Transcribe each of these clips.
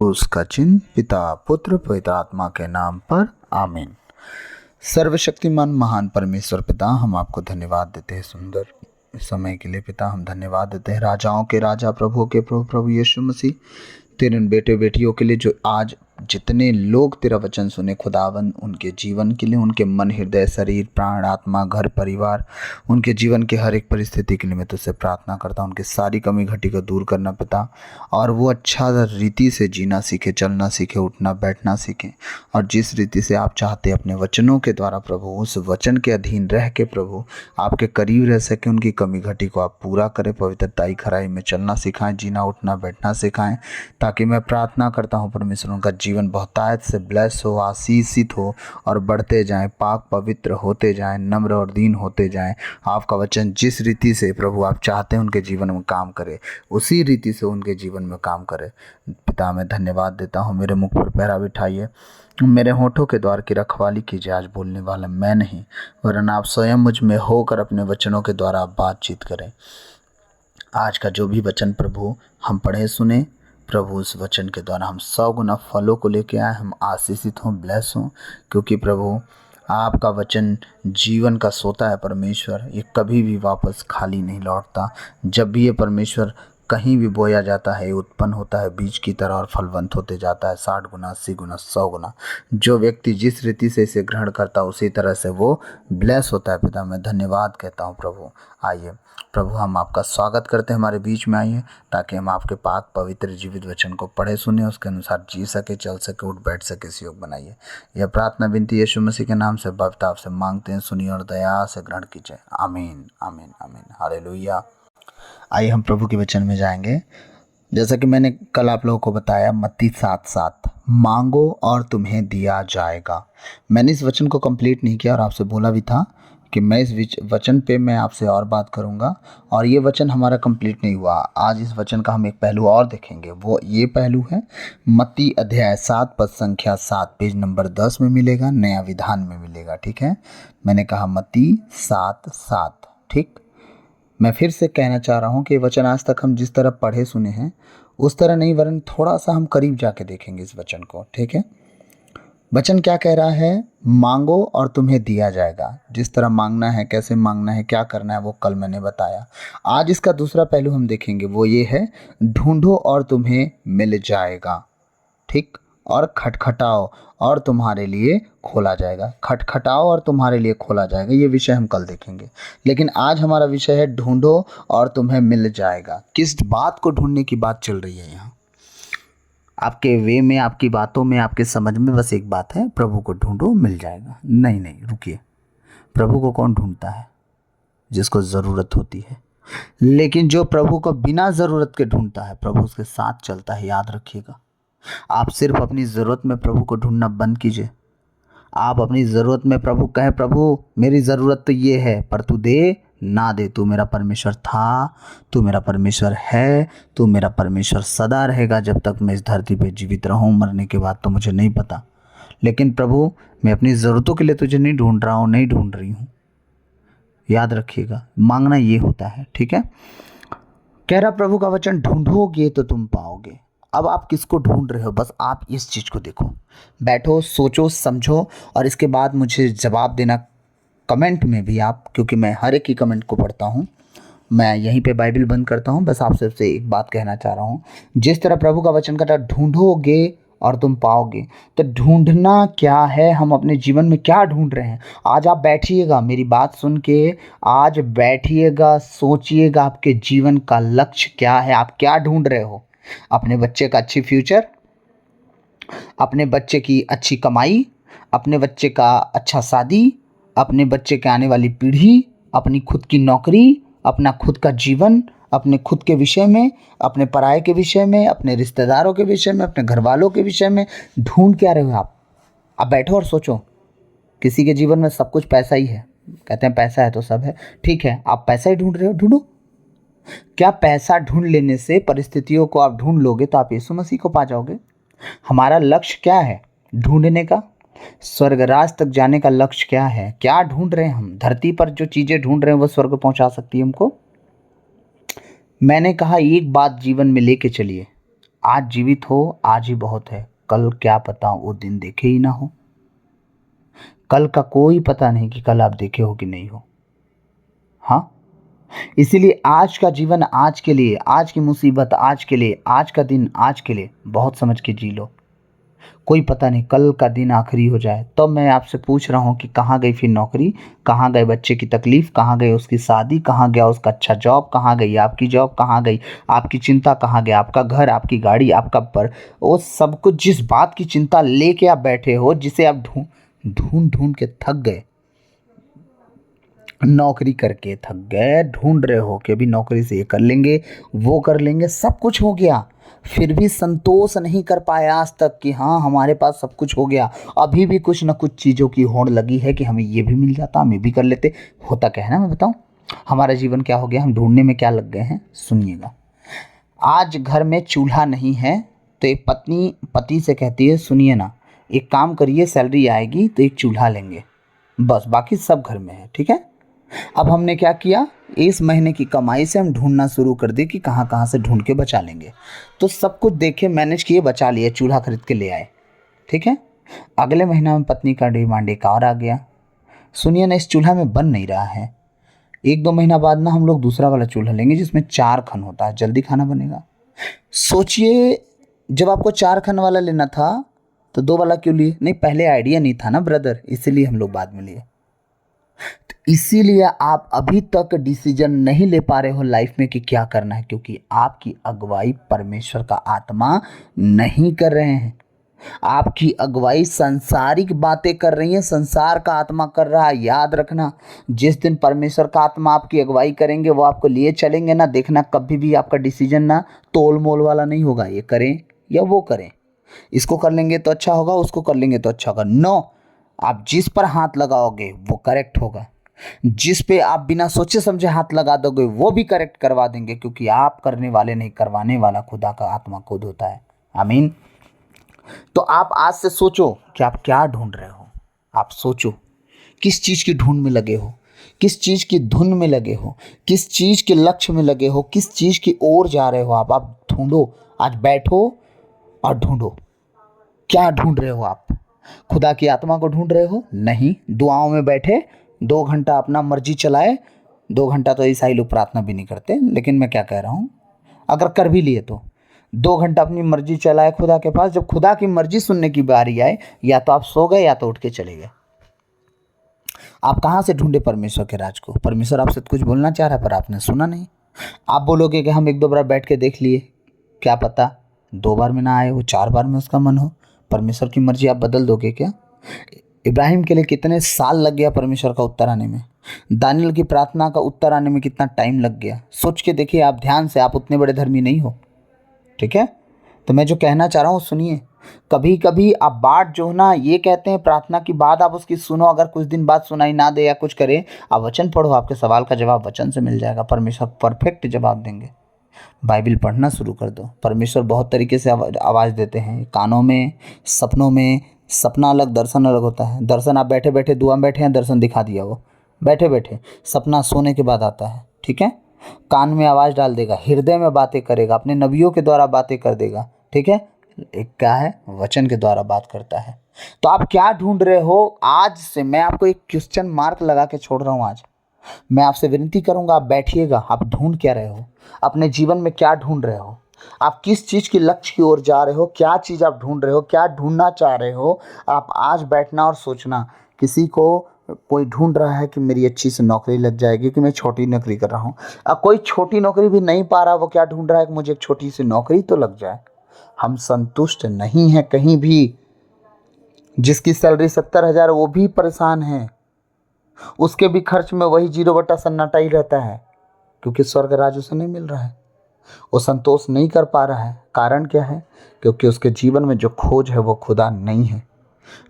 उसका चिन्ह पिता पुत्र पवित्र आत्मा के नाम पर आमीन। सर्वशक्तिमान महान परमेश्वर पिता, हम आपको धन्यवाद देते हैं सुंदर समय के लिए। पिता, हम धन्यवाद देते हैं राजाओं के राजा प्रभु के प्रभु प्रभु यीशु मसीह, तेरे बेटे बेटियों के लिए जो आज जितने लोग तेरा वचन सुने खुदावन, उनके जीवन के लिए, उनके मन हृदय शरीर प्राण आत्मा घर परिवार, उनके जीवन के हर एक परिस्थिति के लिए मैं तुझसे प्रार्थना करता हूँ। उनकी सारी कमी घटी को दूर करना पिता, और वो अच्छा रीति से जीना सीखे, चलना सीखे, उठना बैठना सीखे, और जिस रीति से आप चाहते अपने वचनों के द्वारा प्रभु, उस वचन के अधीन रह के प्रभु आपके करीब रह सके। उनकी कमी घटी को आप पूरा करें, पवित्रताई खराई में चलना सिखाएं, जीना उठना बैठना सिखाएं, ताकि मैं प्रार्थना करता हूँ परमेश्वर उनका जीवन बहुतायत से ब्लेस हो, आशीषित हो और बढ़ते जाएं, पाक पवित्र होते जाएं, नम्र और दीन होते जाएं। आपका वचन जिस रीति से प्रभु आप चाहते हैं उनके जीवन में काम करे, उसी रीति से उनके जीवन में काम करे। पिता, मैं धन्यवाद देता हूँ। मेरे मुख पर पहरा बिठाइए, मेरे होठों के द्वार की रखवाली कीजिए। आज बोलने वाला मैं नहीं, वरन आप स्वयं मुझ में होकर अपने वचनों के द्वारा आप बातचीत करें। आज का जो भी वचन प्रभु हम पढ़े सुने प्रभु, उस वचन के द्वारा हम 100 गुना फलों को लेके आए, हम आशीषित हों, ब्लेस हों, क्योंकि प्रभु आपका वचन जीवन का सोता है परमेश्वर, ये कभी भी वापस खाली नहीं लौटता। जब भी ये परमेश्वर कहीं भी बोया जाता है, उत्पन्न होता है बीज की तरह और फलवंत होते जाता है 60 गुना 80 गुना 100 गुना। जो व्यक्ति जिस रीति से इसे ग्रहण करता है उसी तरह से वो ब्लेस होता है। पिता, मैं धन्यवाद कहता हूँ प्रभु। आइए प्रभु, हम आपका स्वागत करते हैं, हमारे बीच में आइए, ताकि हम आपके पाक पवित्र जीवित वचन को पढ़े सुने, उसके अनुसार जी सके, चल सके, उठ बैठ सके, सहयोग बनाइए। यह प्रार्थना विनती यीशु मसीह के नाम से बप्ता आपसे मांगते हैं, सुनिए और दया से ग्रहण कीजिए। आमीन आमीन आमीन, हालेलुया। आइए हम प्रभु के वचन में जाएंगे। जैसा कि मैंने कल आप लोगों को बताया, मत्ती 7:7, मांगो और तुम्हें दिया जाएगा। मैंने इस वचन को कंप्लीट नहीं किया और आपसे बोला भी था कि मैं इस वचन पे मैं आपसे और बात करूंगा, और ये वचन हमारा कंप्लीट नहीं हुआ। आज इस वचन का हम एक पहलू और देखेंगे, वो ये पहलू है मत्ती अध्याय 7 पद संख्या 7, पेज नंबर 10 में मिलेगा, नया विधान में मिलेगा। ठीक है, मैंने कहा मत्ती 7:7। ठीक, मैं फिर से कहना चाह रहा हूँ कि वचन आज तक हम जिस तरह पढ़े सुने हैं उस तरह नहीं, वरन थोड़ा सा हम करीब जाके देखेंगे इस वचन को। ठीक है, वचन क्या कह रहा है? मांगो और तुम्हें दिया जाएगा। जिस तरह मांगना है, कैसे मांगना है, क्या करना है, वो कल मैंने बताया। आज इसका दूसरा पहलू हम देखेंगे, वो ये है ढूंढो और तुम्हें मिल जाएगा। ठीक, और खटखटाओ और तुम्हारे लिए खोला जाएगा। खटखटाओ और तुम्हारे लिए खोला जाएगा, ये विषय हम कल देखेंगे। लेकिन आज हमारा विषय है ढूंढो और तुम्हें मिल जाएगा। किस बात को ढूंढने की बात चल रही है यहाँ? आपके वे में, आपकी बातों में, आपके समझ में बस एक बात है, प्रभु को ढूंढो मिल जाएगा। नहीं नहीं, रुकिए। प्रभु को कौन ढूंढता है? जिसको ज़रूरत होती है। लेकिन जो प्रभु को बिना ज़रूरत के ढूंढता है, प्रभु उसके साथ चलता है। याद रखिएगा, आप सिर्फ अपनी ज़रूरत में प्रभु को ढूंढना बंद कीजिए। आप अपनी ज़रूरत में प्रभु कहें, प्रभु मेरी ज़रूरत तो ये है, पर तू दे ना दे। तू मेरा परमेश्वर था, तू मेरा परमेश्वर है, तू मेरा परमेश्वर सदा रहेगा जब तक मैं इस धरती पे जीवित रहूं। मरने के बाद तो मुझे नहीं पता, लेकिन प्रभु मैं अपनी ज़रूरतों के लिए तुझे नहीं ढूंढ रहा हूँ, नहीं ढूंढ रही हूँ। याद रखिएगा, मांगना ये होता है। ठीक है, कह रहा प्रभु का वचन, ढूंढोगे तो तुम पाओगे। अब आप किसको ढूंढ रहे हो? बस आप इस चीज़ को देखो, बैठो, सोचो, समझो, और इसके बाद मुझे जवाब देना कमेंट में भी आप, क्योंकि मैं हर एक की कमेंट को पढ़ता हूँ। मैं यहीं पे बाइबल बंद करता हूँ। बस आप सबसे एक बात कहना चाह रहा हूँ, जिस तरह प्रभु का वचन कहता है ढूंढोगे और तुम पाओगे, तो ढूंढना क्या है? हम अपने जीवन में क्या ढूंढ रहे हैं? आज आप बैठिएगा, मेरी बात सुन के आज बैठिएगा, सोचिएगा आपके जीवन का लक्ष्य क्या है, आप क्या ढूंढ रहे हो? अपने बच्चे का अच्छी फ्यूचर, अपने बच्चे की अच्छी कमाई, अपने बच्चे का अच्छा शादी, अपने बच्चे के आने वाली पीढ़ी, अपनी खुद की नौकरी, अपना खुद का जीवन, अपने खुद के विषय में, अपने पराये के विषय में, अपने रिश्तेदारों के विषय में, अपने घर वालों के विषय में ढूंढ क्या रहे हो आप? अब बैठो और सोचो। किसी के जीवन में सब कुछ पैसा ही है, कहते हैं पैसा है तो सब है। ठीक है, आप पैसा ही ढूंढ रहे हो, ढूंढो। क्या पैसा ढूंढ लेने से परिस्थितियों को आप ढूंढ लोगे तो आप यीशु मसीह को पा जाओगे? हमारा लक्ष्य क्या है ढूंढने का? स्वर्ग राज तक जाने का लक्ष्य क्या है? क्या ढूंढ रहे हैं हम? धरती पर जो चीज़ें ढूंढ रहे हैं वो स्वर्ग पहुंचा सकती है हमको? मैंने कहा एक बात जीवन में लेके चलिए, आज जीवित हो, आज ही बहुत है, कल क्या पता वो दिन देखे ही ना हो। कल का कोई पता नहीं कि कल आप देखे हो कि नहीं हो। हाँ, इसीलिए आज का जीवन आज के लिए, आज की मुसीबत आज के लिए, आज का दिन आज के लिए बहुत समझ के जी लो। कोई पता नहीं कल का दिन आखिरी हो जाए। तो मैं आपसे पूछ रहा हूँ कि कहाँ गई फिर नौकरी, कहाँ गए बच्चे की तकलीफ, कहाँ गई उसकी शादी, कहाँ गया उसका अच्छा जॉब, कहाँ गई आपकी जॉब, कहाँ गई आपकी चिंता, कहाँ गया आपका घर, आपकी गाड़ी, आपका पर वो सब कुछ, जिस बात की चिंता लेके आप बैठे हो, जिसे आप ढूंढ ढूंढ ढूंढ के थक गए, नौकरी करके थक गए, ढूंढ रहे हो कि अभी नौकरी से ये कर लेंगे, वो कर लेंगे, सब कुछ हो गया, फिर भी संतोष नहीं कर पाए आज तक कि हाँ हमारे पास सब कुछ हो गया। अभी भी कुछ ना कुछ चीज़ों की होड़ लगी है कि हमें ये भी मिल जाता, हम ये भी कर लेते। होता क्या है ना, मैं बताऊं हमारा जीवन क्या हो गया, हम ढूंढने में क्या लग गए हैं, सुनिएगा। आज घर में चूल्हा नहीं है तो एक पत्नी पति से कहती है, सुनिए ना, एक काम करिए, सैलरी आएगी तो एक चूल्हा लेंगे, बस बाकी सब घर में है, ठीक है। अब हमने क्या किया, इस महीने की कमाई से हम ढूंढना शुरू कर दिए कि कहाँ कहाँ से ढूंढ के बचा लेंगे। तो सब कुछ देखे, मैनेज किए, बचा लिए, चूल्हा खरीद के ले आए, ठीक है। अगले महीना में पत्नी का डिमांड एक और आ गया, सुनिए ना, इस चूल्हा में बन नहीं रहा है, एक दो महीना बाद ना हम लोग दूसरा वाला चूल्हा लेंगे जिसमें 4 खन होता है, जल्दी खाना बनेगा। सोचिए, जब आपको 4 खन वाला लेना था तो 2 वाला क्यों लिए? नहीं, पहले आइडिया नहीं था ना ब्रदर, इसीलिए हम लोग बाद में लिए। इसीलिए आप अभी तक डिसीजन नहीं ले पा रहे हो लाइफ में कि क्या करना है, क्योंकि आपकी अगुवाई परमेश्वर का आत्मा नहीं कर रहे हैं। आपकी अगुवाई सांसारिक बातें कर रही हैं, संसार का आत्मा कर रहा है। याद रखना, जिस दिन परमेश्वर का आत्मा आपकी अगुवाई करेंगे, वो आपको लिए चलेंगे ना, देखना कभी भी आपका डिसीजन ना तोल मोल वाला नहीं होगा, ये करें या वो करें, इसको कर लेंगे तो अच्छा होगा, उसको कर लेंगे तो अच्छा होगा। नो, आप जिस पर हाथ लगाओगे वो करेक्ट होगा, जिस पे आप बिना सोचे समझे हाथ लगा दोगे वो भी करेक्ट करवा देंगे, क्योंकि आप करने वाले नहीं, करवाने वाला खुदा का आत्मा खुद होता है। आमीन। तो आप आज से सोचो कि आप क्या ढूंढ रहे हो। आप सोचो किस चीज़ की ढूंढ में लगे हो, किस चीज़ की धुन में लगे हो, किस चीज़ के लक्ष्य में लगे हो, किस चीज़ की ओर जा रहे हो आप ढूंढो। आज बैठो और ढूंढो, क्या ढूंढ रहे हो आप? खुदा की आत्मा को ढूंढ रहे हो? नहीं, दुआओं में बैठे 2 घंटा अपना मर्जी चलाए, 2 घंटा तो ईसाई लोग प्रार्थना भी नहीं करते, लेकिन मैं क्या कह रहा हूँ, अगर कर भी लिए तो 2 घंटा अपनी मर्जी चलाए खुदा के पास, जब खुदा की मर्जी सुनने की बारी आए, या तो आप सो गए या तो उठ के चले गए। आप कहाँ से ढूंढे परमेश्वर के राज को? परमेश्वर आपसे कुछ बोलना चाह रहा है पर आपने सुना नहीं। आप बोलोगे कि हम 1-2 बार बैठ के देख लिए, क्या पता 2 बार में ना आए वो, 4 बार में उसका मन हो। परमेश्वर की मर्जी आप बदल दोगे क्या? इब्राहिम के लिए कितने साल लग गया परमेश्वर का उत्तर आने में, दानियल की प्रार्थना का उत्तर आने में कितना टाइम लग गया। सोच के देखिए आप ध्यान से, आप उतने बड़े धर्मी नहीं हो, ठीक है। तो मैं जो कहना चाह रहा हूँ सुनिए, कभी कभी आप बात जो है ना, ये कहते हैं प्रार्थना की बात आप उसकी सुनो, अगर कुछ दिन बाद सुनाई ना दे या कुछ करे, आप वचन पढ़ो, आपके सवाल का जवाब वचन से मिल जाएगा, परमेश्वर परफेक्ट जवाब देंगे। बाइबल पढ़ना शुरू कर दो, परमेश्वर बहुत तरीके से आवाज़ देते हैं, कानों में, सपनों में। सपना अलग, दर्शन अलग होता है। दर्शन आप बैठे बैठे दुआ में बैठे हैं, दर्शन दिखा दिया वो बैठे बैठे। सपना सोने के बाद आता है, ठीक है। कान में आवाज़ डाल देगा, हृदय में बातें करेगा, अपने नबियों के द्वारा बातें कर देगा, ठीक है। एक क्या है, वचन के द्वारा बात करता है। तो आप क्या ढूंढ रहे हो? आज से मैं आपको एक क्वेश्चन मार्क लगा के छोड़ रहा हूँ। आज मैं आपसे विनती करूंगा, आप बैठिएगा, आप ढूंढ क्या रहे हो? अपने जीवन में क्या ढूंढ रहे हो? आप किस चीज़ की लक्ष्य की ओर जा रहे हो? क्या चीज़ आप ढूंढ रहे हो? क्या ढूंढना चाह रहे हो? आप आज बैठना और सोचना। किसी को, कोई ढूंढ रहा है कि मेरी अच्छी सी नौकरी लग जाएगी, कि मैं छोटी नौकरी कर रहा हूँ। अब कोई छोटी नौकरी भी नहीं पा रहा, वो क्या ढूंढ रहा है कि मुझे एक छोटी सी नौकरी तो लग जाए। हम संतुष्ट नहीं हैं कहीं भी। जिसकी सैलरी 70,000 वो भी परेशान है, उसके भी खर्च में वही 0 सन्नाटा ही रहता है, क्योंकि स्वर्ग राज्य उसे नहीं मिल रहा है। वो संतोष नहीं कर पा रहा है। कारण क्या है? क्योंकि उसके जीवन में जो खोज है वो खुदा नहीं है।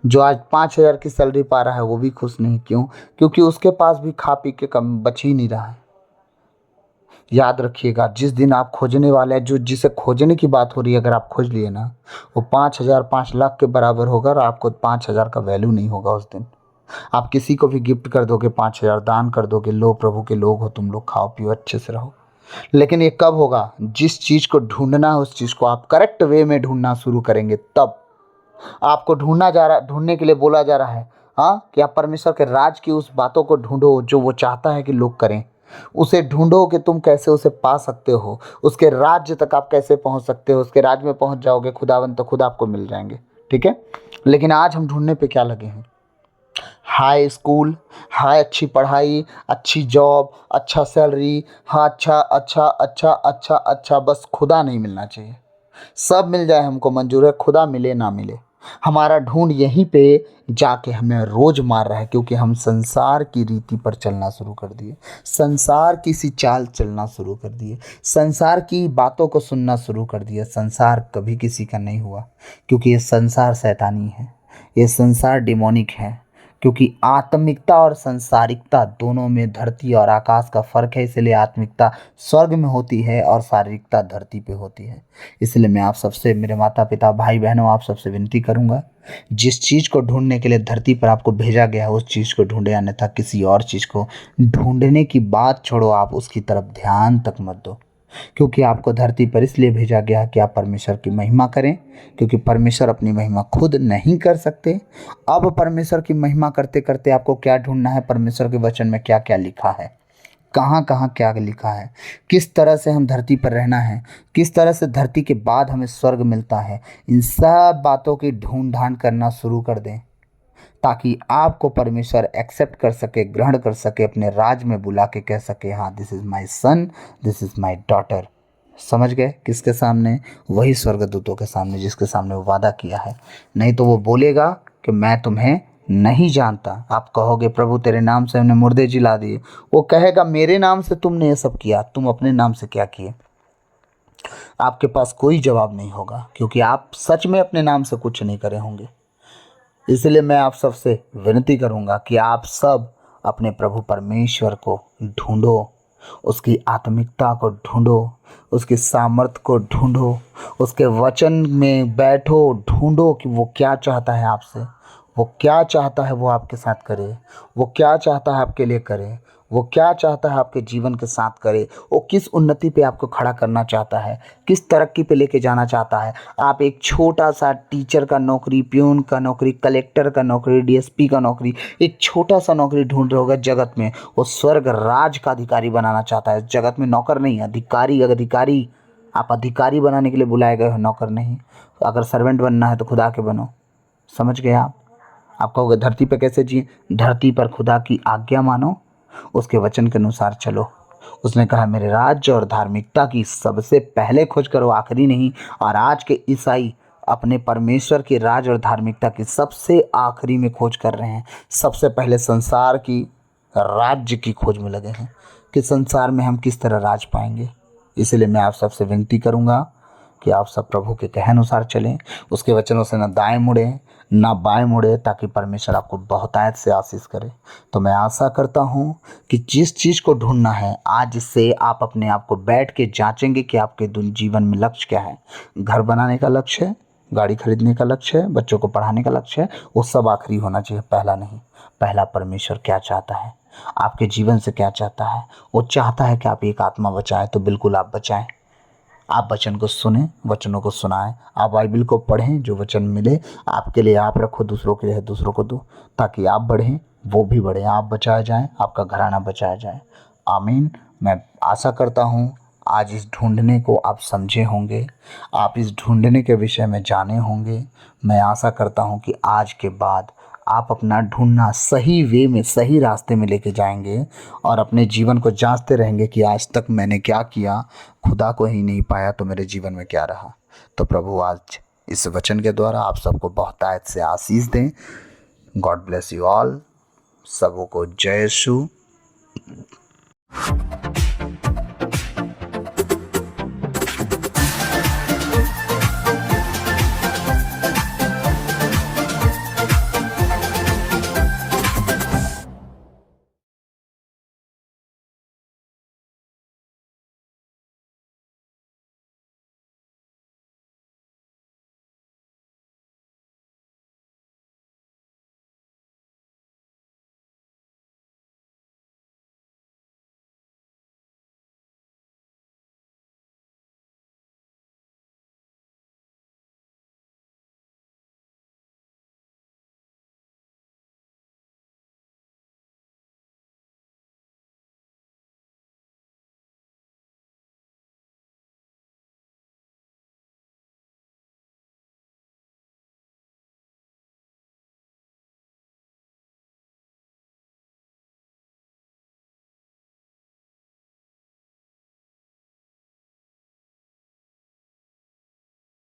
जो आज 5,000 की सैलरी पा रहा है वो भी खुश नहीं। क्यों? क्योंकि उसके पास भी खा पी के कम बच ही नहीं रहा है। याद रखिएगा, जिस दिन आप खोजने वाले हैं, जो जिसे खोजने की बात हो रही है, अगर आप खोज लिए ना, वो 5,000 5 लाख के बराबर होगा, और आपको 5,000 का वैल्यू नहीं होगा उस दिन। आप किसी को भी गिफ्ट कर दोगे, 5,000 दान कर दोगे, लो प्रभु के लोग हो तुम लोग, खाओ पियो अच्छे से रहो, लेकिन ये कब होगा? जिस चीज़ को ढूंढना है उस चीज़ को आप करेक्ट वे में ढूंढना शुरू करेंगे तब। आपको ढूंढने के लिए बोला जा रहा है, हाँ, कि आप परमेश्वर के राज की उस बातों को ढूंढो जो वो चाहता है कि लोग करें। उसे ढूंढो कि तुम कैसे उसे पा सकते हो, उसके राज्य तक आप कैसे पहुंच सकते हो। उसके राज्य में पहुंच जाओगे, खुदावन तो खुद आपको मिल जाएंगे। ठीक है, लेकिन आज हम ढूंढने पे क्या लगे हैं? हाई स्कूल, हाई अच्छी पढ़ाई, अच्छी जॉब, अच्छा सैलरी, हाँ, अच्छा अच्छा अच्छा अच्छा अच्छा, बस खुदा नहीं मिलना चाहिए। सब मिल जाए हमको मंजूर है, खुदा मिले ना मिले। हमारा ढूंढ यहीं पे जाके हमें रोज मार रहा है, क्योंकि हम संसार की रीति पर चलना शुरू कर दिए, संसार की सी चाल चलना शुरू कर दिए, संसार की बातों को सुनना शुरू कर दिया। संसार कभी किसी का नहीं हुआ, क्योंकि ये संसार शैतानी है, ये संसार डिमोनिक है। क्योंकि आत्मिकता और संसारिकता दोनों में धरती और आकाश का फर्क है, इसलिए आत्मिकता स्वर्ग में होती है और शारीरिकता धरती पे होती है। इसलिए मैं आप सबसे, मेरे माता पिता भाई बहनों, आप सबसे विनती करूंगा, जिस चीज़ को ढूंढने के लिए धरती पर आपको भेजा गया है उस चीज़ को ढूंढे, अन्यथा किसी और चीज़ को ढूंढने की बात छोड़ो, आप उसकी तरफ ध्यान तक मत दो। क्योंकि आपको धरती पर इसलिए भेजा गया कि आप परमेश्वर की महिमा करें, क्योंकि परमेश्वर अपनी महिमा खुद नहीं कर सकते। अब परमेश्वर की महिमा करते करते आपको क्या ढूंढना है? परमेश्वर के वचन में क्या क्या लिखा है, कहाँ कहाँ क्या लिखा है, किस तरह से हम धरती पर रहना है, किस तरह से धरती के बाद हमें स्वर्ग मिलता है, इन सब बातों की ढूंढ ढांड करना शुरू कर दें, ताकि आपको परमेश्वर एक्सेप्ट कर सके, ग्रहण कर सके, अपने राज में बुला के कह सके, हाँ, this is my son, this is my daughter. समझ गए? किसके सामने? वही स्वर्गदूतों के सामने जिसके सामने वो वादा किया है। नहीं तो वो बोलेगा कि मैं तुम्हें नहीं जानता। आप कहोगे प्रभु तेरे नाम से हमने मुर्दे जिला दिए, वो कहेगा मेरे नाम से तुमने ये सब किया, तुम अपने नाम से क्या किए? आपके पास कोई जवाब नहीं होगा, क्योंकि आप सच में अपने नाम से कुछ नहीं करे होंगे। इसलिए मैं आप सबसे विनती करूंगा कि आप सब अपने प्रभु परमेश्वर को ढूंढो, उसकी आत्मिकता को ढूंढो, उसकी सामर्थ को ढूंढो, उसके वचन में बैठो, ढूंढो कि वो क्या चाहता है आपसे, वो क्या चाहता है वो आपके साथ करे, वो क्या चाहता है आपके लिए करे, वो क्या चाहता है आपके जीवन के साथ करे, वो किस उन्नति पे आपको खड़ा करना चाहता है, किस तरक्की पे लेके जाना चाहता है। आप एक छोटा सा टीचर का नौकरी, प्यून का नौकरी, कलेक्टर का नौकरी, डीएसपी का नौकरी, एक छोटा सा नौकरी ढूंढ रहे होगा जगत में, वो स्वर्ग राज का अधिकारी बनाना चाहता है। जगत में नौकर नहीं, अधिकारी। अधिकारी, आप अधिकारी बनाने के लिए बुलाए गए हो, नौकर नहीं। अगर सर्वेंट बनना है तो खुदा के बनो। समझ गए आप कहोगे धरती पर कैसे जिए? धरती पर खुदा की आज्ञा मानो, उसके वचन के अनुसार चलो। उसने कहा मेरे राज्य और धार्मिकता की सबसे पहले खोज करो, आखिरी नहीं। और आज के ईसाई अपने परमेश्वर के राज और धार्मिकता की सबसे आखिरी में खोज कर रहे हैं। सबसे पहले संसार की राज्य की खोज में लगे हैं कि संसार में हम किस तरह राज पाएंगे। इसलिए मैं आप सबसे विनती करूंगा कि आप सब प्रभु के कहे अनुसार चलें, उसके वचनों से न दाएं मुड़ें ना बाएं मुड़े, ताकि परमेश्वर आपको बहुतायत से आशीष करे। तो मैं आशा करता हूँ कि जिस चीज़ को ढूंढना है आज से आप अपने आप को बैठ के जांचेंगे कि आपके जीवन में लक्ष्य क्या है। घर बनाने का लक्ष्य है, गाड़ी खरीदने का लक्ष्य है, बच्चों को पढ़ाने का लक्ष्य है, वो सब आखिरी होना चाहिए, पहला नहीं। पहला परमेश्वर क्या चाहता है, आपके जीवन से क्या चाहता है। वो चाहता है कि आप एक आत्मा बचाएं, तो बिल्कुल आप बचाएं। आप वचन को सुने, वचनों को सुनाएं, आप बाइबल को पढ़ें, जो वचन मिले आपके लिए आप रखो, दूसरों के लिए दूसरों को दो, ताकि आप बढ़ें, वो भी बढ़ें, आप बचाए जाएं, आपका घराना बचाया जाए। आमीन। मैं आशा करता हूँ आज इस ढूंढने को आप समझे होंगे, आप इस ढूंढने के विषय में जाने होंगे। मैं आशा करता हूँ कि आज के बाद आप अपना ढूंढना सही वे में, सही रास्ते में लेके जाएंगे और अपने जीवन को जांचते रहेंगे कि आज तक मैंने क्या किया, खुदा को ही नहीं पाया तो मेरे जीवन में क्या रहा। तो प्रभु आज इस वचन के द्वारा आप सबको बहुतायत से आशीष दें। God bless you all. सबों को जय यीशु।